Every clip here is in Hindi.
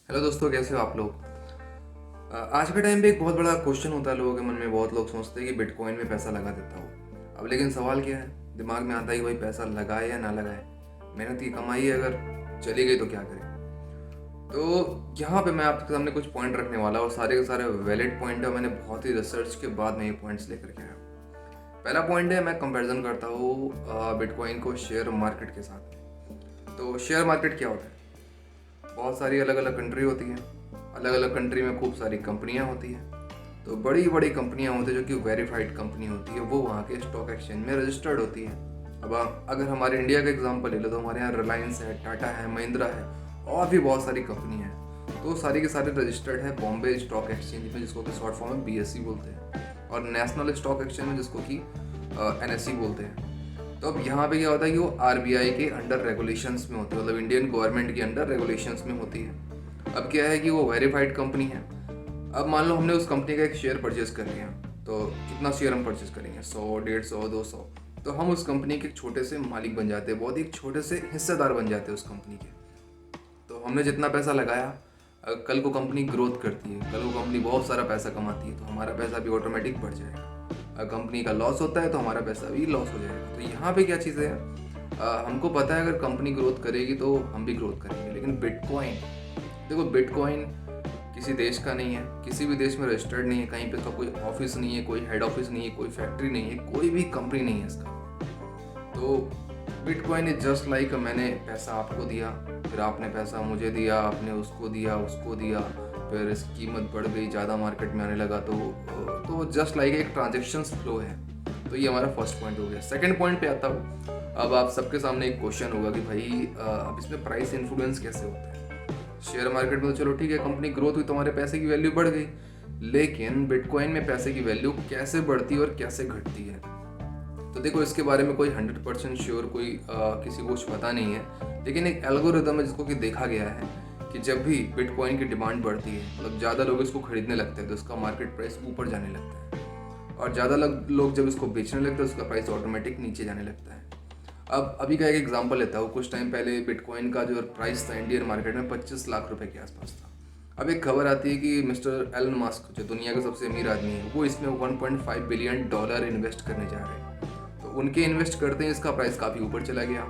हेलो दोस्तों, कैसे हो आप लोग। आज के टाइम पे एक बहुत बड़ा क्वेश्चन होता है लोगों के मन में। बहुत लोग सोचते हैं कि बिटकॉइन में पैसा लगा देता हूँ। अब लेकिन सवाल क्या है, दिमाग में आता है कि भाई पैसा लगाए या ना लगाए, मेहनत की कमाई अगर चली गई तो क्या करें। तो यहाँ पे मैं आपके सामने कुछ पॉइंट रखने वाला हूँ और सारे के सारे वैलिड पॉइंट है। मैंने बहुत ही रिसर्च के बाद मैं ये पॉइंट्स लेकर के आया हूँ। पहला पॉइंट है, मैं कंपैरिजन करता हूँ बिटकॉइन को शेयर मार्केट के साथ। तो शेयर मार्केट क्या होता है, बहुत सारी अलग अलग कंट्री होती है, अलग अलग कंट्री में खूब सारी कंपनियां होती हैं। तो बड़ी बड़ी कंपनियां होती है जो कि वेरीफाइड कंपनी होती है, वो वहाँ के स्टॉक एक्सचेंज में रजिस्टर्ड होती है। अब अगर हमारे इंडिया का एग्जांपल ले लो तो हमारे यहाँ रिलायंस है, टाटा है, महिंद्रा है और भी बहुत सारी कंपनियां हैं। तो सारी के सारे रजिस्टर्ड है बॉम्बे स्टॉक एक्सचेंज में, जिसको कि शॉर्ट फॉर्म में BSE बोलते हैं, और नेशनल स्टॉक एक्सचेंज में जिसको कि NSE बोलते हैं। तो अब यहाँ पे क्या होता है कि वो RBI के अंडर रेगुलेशंस में होती है, मतलब इंडियन गवर्नमेंट के अंडर रेगुलेशंस में होती है। अब क्या है कि वो वेरीफाइड कंपनी है। अब मान लो हमने उस कंपनी का एक शेयर परचेज कर लिया, तो कितना शेयर हम परचेज करेंगे, 100, 150, 200। तो हम उस कंपनी के एक छोटे से मालिक बन जाते हैं, बहुत ही एक छोटे से हिस्सेदार बन जाते हैं उस कंपनी के। तो हमने जितना पैसा लगाया, कल को कंपनी ग्रोथ करती है, कल को कंपनी बहुत सारा पैसा कमाती है, तो हमारा पैसा भी ऑटोमेटिक बढ़ जाएगा। अगर कंपनी का लॉस होता है तो हमारा पैसा भी लॉस हो जाएगा। तो यहाँ पे क्या चीज़ है, हमको पता है अगर कंपनी ग्रोथ करेगी तो हम भी ग्रोथ करेंगे। लेकिन बिटकॉइन, देखो बिटकॉइन किसी देश का नहीं है, किसी भी देश में रजिस्टर्ड नहीं है, कहीं पे इसका कोई ऑफिस नहीं है, कोई हेड ऑफिस नहीं है, कोई फैक्ट्री नहीं है, कोई भी कंपनी नहीं है इसका। तो बिटकॉइन इज जस्ट लाइक, मैंने पैसा आपको दिया, फिर आपने पैसा मुझे दिया, आपने उसको दिया, फिर इसकी कीमत बढ़ गई, ज़्यादा मार्केट में आने लगा। तो जस्ट लाइक एक ट्रांजेक्शन्स फ्लो है। तो ये हमारा फर्स्ट पॉइंट हो गया। सेकंड पॉइंट पे आता हूँ। अब आप सबके सामने एक क्वेश्चन होगा कि भाई अब इसमें प्राइस इन्फ्लुएंस कैसे होता है। शेयर मार्केट में तो चलो ठीक है, कंपनी ग्रोथ हुई तो हमारे पैसे की वैल्यू बढ़ गई, लेकिन बिटकॉइन में पैसे की वैल्यू कैसे बढ़ती है और कैसे घटती है। तो देखो, इसके बारे में कोई 100% श्योर कोई किसी को कुछ पता नहीं है, लेकिन एक एल्गोरिदम है जिसको कि देखा गया है कि जब भी बिटकॉइन की डिमांड बढ़ती है, मतलब ज़्यादा लोग इसको खरीदने लगते हैं, तो इसका मार्केट प्राइस ऊपर जाने लगता है, और ज़्यादा लोग जब इसको बेचने लगते हैं, उसका प्राइस ऑटोमेटिक नीचे जाने लगता है। अब अभी का एक एग्जांपल लेता हूँ। कुछ टाइम पहले बिटकॉइन का जो प्राइस था इंडियन मार्केट में 25 लाख रुपए के आसपास था। अब एक खबर आती है कि मिस्टर एलन मस्क, जो दुनिया के सबसे अमीर आदमी है, वो इसमें $1.5 बिलियन इन्वेस्ट करने जा रहे हैं। तो उनके इन्वेस्ट करते हैं इसका प्राइस काफ़ी ऊपर चला गया।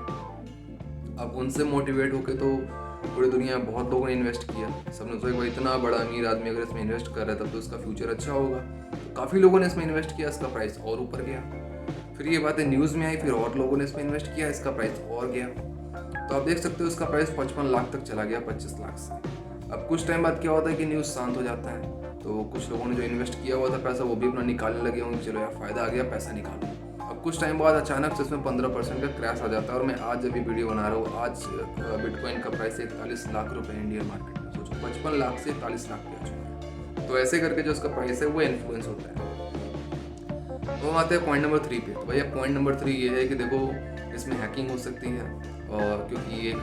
अब उनसे मोटिवेट होके तो पूरी दुनिया में बहुत लोगों ने इन्वेस्ट किया। सबने सोचा भाई इतना बड़ा अमीर आदमी अगर इसमें इन्वेस्ट कर रहा है तब तो इसका फ्यूचर अच्छा होगा। तो काफ़ी लोगों ने इसमें इन्वेस्ट किया, इसका प्राइस और ऊपर गया। फिर ये बातें न्यूज़ में आई, फिर और लोगों ने इसमें इन्वेस्ट किया, इसका प्राइस और गया। तो आप देख सकते हो इसका प्राइस 55 लाख तक चला गया 25 लाख से। अब कुछ टाइम बाद क्या होता है कि न्यूज़ शांत हो जाता है, तो कुछ लोगों ने जो इन्वेस्ट किया हुआ था पैसा, वो भी अपना निकालने लगे होंगे, चलो यार फ़ायदा आ गया, पैसा निकालो। अब कुछ टाइम बाद अचानक से इसमें 15% का क्रैश आ जाता है, और मैं आज जब भी वीडियो बना रहा हूँ, आज बिटकॉइन का प्राइस 41 लाख रुपए इंडियन मार्केट में। सोचो 55 लाख से 41 लाख पे आ चुका है। तो ऐसे करके जो इसका प्राइस है वो इन्फ्लुएंस होता है। तो हम आते हैं पॉइंट नंबर 3 पे। तो भैया पॉइंट नंबर 3 ये है कि देखो, इसमें हैकिंग हो सकती है, और क्योंकि ये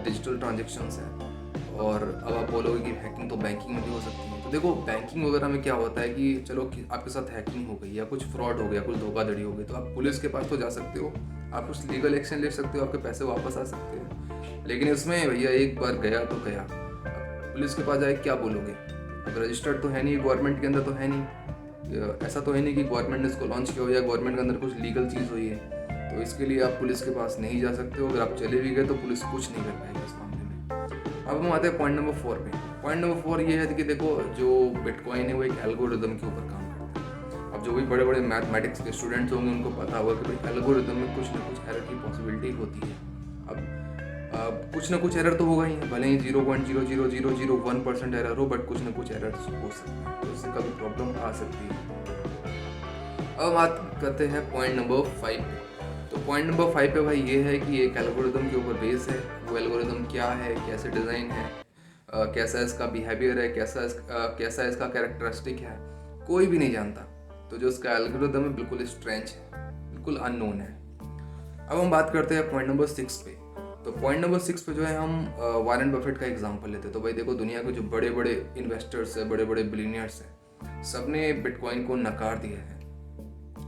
डिजिटल ट्रांजेक्शन्स है। और अब आप बोलोगे कि हैकिंग तो बैंकिंग में भी हो सकती है। तो देखो, बैंकिंग वगैरह में क्या होता है कि चलो कि आपके साथ हैकिंग हो गई या कुछ फ्रॉड हो गया, कुछ धोखाधड़ी हो गई, तो आप पुलिस के पास तो जा सकते हो, आप कुछ लीगल एक्शन ले सकते हो, आपके पैसे वापस आ सकते हैं। लेकिन इसमें भैया एक बार गया तो गया। अब पुलिस के पास जाए क्या बोलोगे, अब रजिस्टर्ड तो है नहीं, गवर्नमेंट के अंदर तो है नहीं, ऐसा तो है नहीं कि गवर्नमेंट ने इसको लॉन्च किया हो या गवर्नमेंट के अंदर कुछ लीगल चीज़ हुई है। तो इसके लिए आप पुलिस के पास नहीं जा सकते हो। अगर आप चले भी गए तो पुलिस कुछ नहीं कर पाएगी इस मामले में। अब हम आते हैं पॉइंट नंबर 4 पे। पॉइंट नंबर 4 ये है कि देखो, जो बिटकॉइन है वो एक एल्गोरिदम के ऊपर काम करता है। अब जो भी बड़े बड़े मैथमेटिक्स के स्टूडेंट्स होंगे उनको पता होगा कि भाई एल्गोरिदम में कुछ ना कुछ एरर की पॉसिबिलिटी होती है। अब कुछ ना कुछ एरर तो होगा ही, भले ही 0.00001% एरर हो, बट कुछ ना कुछ एरर हो सकता है, तो इससे कभी प्रॉब्लम आ सकती है। अब बात करते हैं पॉइंट नंबर 5 पे। तो पॉइंट नंबर 5 पे भाई ये है कि एक एल्गोरिदम के ऊपर बेस है। वो एल्गोरिदम क्या है, कैसे डिज़ाइन है, कैसा इसका बिहेवियर है, कैसा इसका कैरेक्टरिस्टिक है, कोई भी नहीं जानता। तो जो इसका एल्गोरिदम है बिल्कुल स्ट्रेंच है, बिल्कुल अननोन है। अब हम बात करते हैं पॉइंट नंबर 6 पे। तो पॉइंट नंबर 6 पे जो है हम वॉरेन बफेट का एग्जांपल लेते हैं। तो भाई देखो, दुनिया के जो बड़े बड़े इन्वेस्टर्स हैं, बड़े बड़े बिलियनियर्स हैं, सबने बिटकॉइन को नकार दिया है।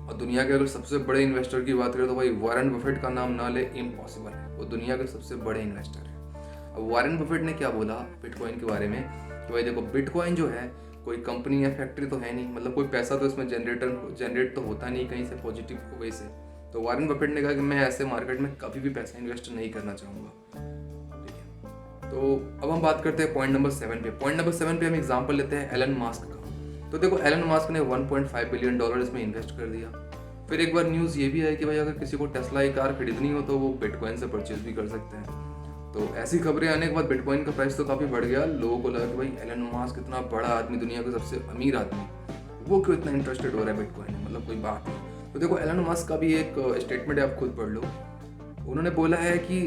और दुनिया के अगर सबसे बड़े इन्वेस्टर की बात करें तो भाई वॉरेन बफेट का नाम ना ले इम्पॉसिबल है, वो दुनिया के सबसे बड़े इन्वेस्टर है। अब वॉरेन बफेट ने क्या बोला बिटकॉइन के बारे में कि भाई देखो, बिटकॉइन जो है कोई कंपनी या फैक्ट्री तो है नहीं, मतलब कोई पैसा तो इसमें जनरेट तो होता नहीं कहीं से पॉजिटिव वे से। तो वॉरेन बफेट ने कहा कि मैं ऐसे मार्केट में कभी भी पैसा इन्वेस्ट नहीं करना चाहूँगा। ठीक है, तो अब हम बात करते हैं पॉइंट नंबर 7 पे। पॉइंट नंबर 7 पे हम एग्जांपल लेते हैं एलन मास्क का। तो देखो, एलन मास्क ने 1.5 बिलियन डॉलर इसमें इन्वेस्ट कर दिया। फिर एक बार न्यूज़ ये भी है कि भाई अगर किसी को टेस्ला की कार खरीदनी हो तो वो बिटकॉइन से परचेज भी कर सकते हैं। तो ऐसी खबरें आने के बाद बिटकॉइन का प्राइस तो काफ़ी बढ़ गया। लोगों को लगा कि भाई एलन मास्क इतना बड़ा आदमी, दुनिया का सबसे अमीर आदमी, वो क्यों इतना इंटरेस्टेड हो रहा है बिटकॉइन में, मतलब कोई बात नहीं। तो देखो, एलन मास्क का भी एक स्टेटमेंट है, आप खुद पढ़ लो। उन्होंने बोला है कि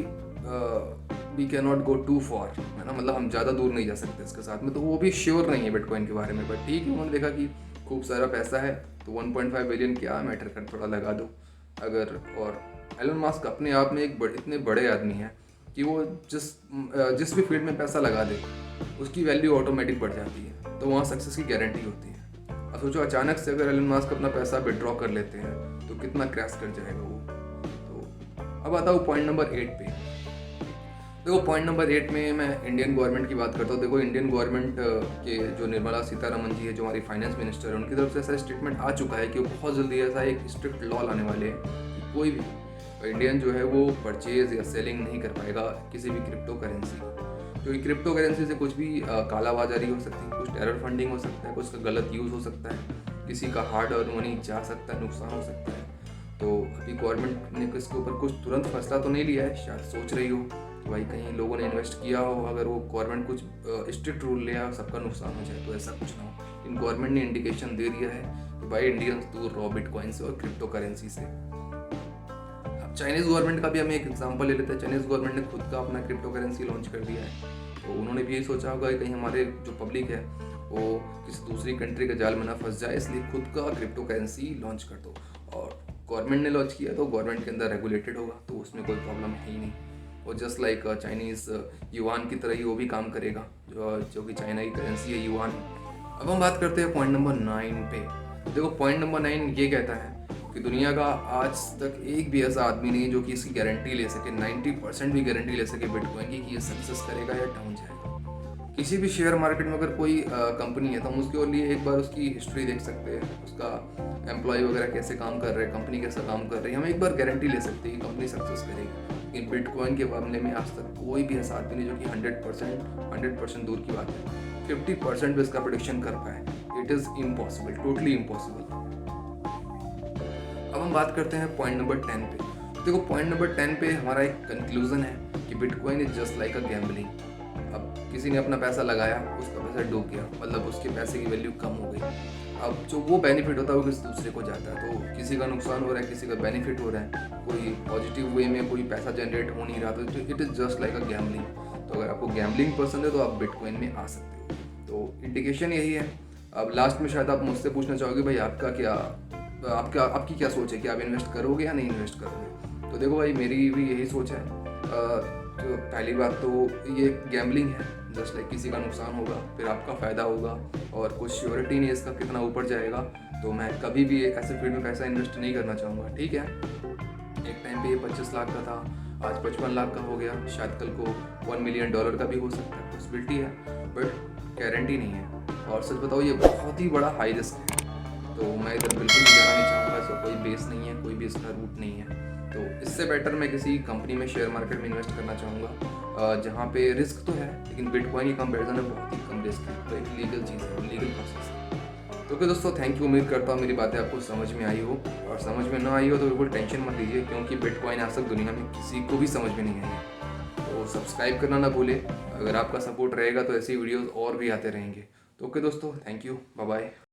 we can not go to for, है ना, मतलब हम ज़्यादा दूर नहीं जा सकते इसके साथ में। तो वो भी श्योर नहीं है बिटकॉइन के बारे में, बट ठीक है, उन्होंने देखा कि खूब सारा पैसा है तो 1.5 बिलियन क्या मैटर कर, थोड़ा लगा दो अगर। और एलन मास्क अपने आप में इतने बड़े आदमी हैं कि वो जिस भी फील्ड में पैसा लगा दे उसकी वैल्यू ऑटोमेटिक बढ़ जाती है, तो वहाँ सक्सेस की गारंटी होती है। अब सोचो, अचानक से अगर एलन मास्क अपना पैसा विड्रॉ कर लेते हैं तो कितना क्रैश कर जाएगा वो। तो अब आता हूँ पॉइंट नंबर 8 पे। देखो, पॉइंट नंबर 8 में मैं इंडियन गवर्नमेंट की बात करता हूँ। देखो, इंडियन गवर्नमेंट के जो निर्मला सीतारमन जी है, जो हमारी फाइनेंस मिनिस्टर है, उनकी तरफ से ऐसा स्टेटमेंट आ चुका है कि वो बहुत जल्दी ऐसा एक स्ट्रिक्ट लॉ लाने वाले हैं कि कोई भी इंडियन जो है वो परचेज या सेलिंग नहीं कर पाएगा किसी भी क्रिप्टो करेंसी को। क्योंकि क्रिप्टो करेंसी से कुछ भी कालाबाजारी हो सकती है, कुछ टेरर फंडिंग हो सकता है, कुछ का गलत यूज़ हो सकता है, किसी का हार्ड अर्न मनी जा सकता है, नुकसान हो सकता है। तो अभी गवर्नमेंट ने इसके ऊपर कुछ तुरंत फैसला तो नहीं लिया है, शायद सोच रही हो कि भाई कहीं लोगों ने इन्वेस्ट किया हो, अगर वो गवर्नमेंट कुछ स्ट्रिक्ट रूल ले और सबका नुकसान हो जाए, तो ऐसा कुछ ना हो। इन गवर्नमेंट ने इंडिकेशन दे दिया है कि भाई इंडियंस दूर रहो बिटकॉइन से और क्रिप्टो करेंसी से। चाइनीज़ गवर्नमेंट का भी हम एक एग्जांपल ले लेते हैं। चाइनीज़ गवर्नमेंट ने खुद का अपना क्रिप्टो करेंसी लॉन्च कर दिया है। तो उन्होंने भी यही सोचा होगा कि कहीं हमारे जो पब्लिक है वो किसी दूसरी कंट्री के जाल में ना फंस जाए, इसलिए खुद का क्रिप्टो करेंसी लॉन्च कर दो। और गवर्नमेंट ने लॉन्च किया तो गवर्नमेंट के अंदर रेगुलेटेड होगा, तो उसमें कोई प्रॉब्लम है ही नहीं। और जस्ट लाइक चाइनीज़ युआन की तरह ही वो भी काम करेगा, जो कि चाइना की करेंसी है युआन। अब हम बात करते हैं पॉइंट नंबर 9 पे। देखो, पॉइंट नंबर 9 ये कहता है कि दुनिया का आज तक एक भी ऐसा आदमी नहीं है जो कि इसकी गारंटी ले सके, 90% भी गारंटी ले सके बिटकॉइन की कि ये सक्सेस करेगा या डाउन जाएगा। किसी भी शेयर मार्केट में अगर कोई कंपनी है तो हम उसके लिए एक बार उसकी हिस्ट्री देख सकते हैं, उसका एम्प्लॉय वगैरह कैसे काम कर रहे हैं, कंपनी कैसे काम कर रही है, हम एक बार गारंटी ले सकते हैं कि कंपनी सक्सेस करेगी। लेकिन बिटकॉइन के मामले में आज तक कोई भी ऐसा आदमी नहीं जो कि 100% दूर की बात है, 50% भी इसका प्रेडिक्शन कर पाए। It is impossible, totally impossible. अब हम बात करते हैं पॉइंट नंबर 10 पे। देखो, पॉइंट नंबर 10 पे हमारा एक कंक्लूजन है कि bitcoin is just like a gambling. अब किसी ने अपना पैसा लगाया, उसका पैसा डूब गया, मतलब उसके पैसे की वैल्यू कम हो गई। अब जो वो बेनिफिट होता है वो किसी दूसरे को जाता है, तो किसी का नुकसान हो रहा है, किसी का बेनिफिट हो रहा है, कोई पॉजिटिव वे में कोई पैसा जनरेट हो नहीं रहा, तो it is just like a gambling. तो अगर आपको गैम्बलिंग पसंद है तो आप बिटकॉइन में आ सकते हो। तो इंडिकेशन यही है। अब लास्ट में शायद आप मुझसे पूछना चाहोगे भाई आपकी क्या सोच है कि आप इन्वेस्ट करोगे या नहीं इन्वेस्ट करोगे। तो देखो भाई, मेरी भी यही सोच है। तो पहली बात तो ये गैम्बलिंग है, जस्ट लाइक किसी का नुकसान होगा फिर आपका फ़ायदा होगा, और कुछ श्योरिटी नहीं है इसका कितना ऊपर जाएगा। तो मैं कभी भी एक ऐसे फील्ड में पैसा इन्वेस्ट नहीं करना चाहूँगा। ठीक है, एक टाइम पे ये 25 लाख का था, आज 55 लाख का हो गया, शायद कल को $1 मिलियन का भी हो सकता है, पॉसिबिलिटी है, बट गारंटी नहीं है। और सच बताओ, ये बहुत ही बड़ा हाई रिस्क है, तो मैं इधर बिल्कुल भी जाना नहीं चाहूँगा। इसका कोई बेस नहीं है, कोई भी इसका रूट नहीं है। तो इससे बेटर मैं किसी कंपनी में, शेयर मार्केट में इन्वेस्ट करना चाहूँगा जहाँ पे रिस्क तो है, लेकिन बिटकॉइन की कंपैरिजन में बहुत ही कम रिस्क है। तो एक लीगल चीज़ है, लीगल प्रोसेस है। तो ओके दोस्तों, थैंक यू। उम्मीद करता हूँ मेरी बातें आपको समझ में आई हो, और समझ में ना आई हो तो बिल्कुल टेंशन मत लीजिए, क्योंकि बिटकॉइन आज तक दुनिया में किसी को भी समझ में नहीं आई है। तो सब्सक्राइब करना ना भूलें। अगर आपका सपोर्ट रहेगा तो ऐसी वीडियोज़ और भी आते रहेंगे। तो ओके दोस्तों, थैंक यू, बाय बाय।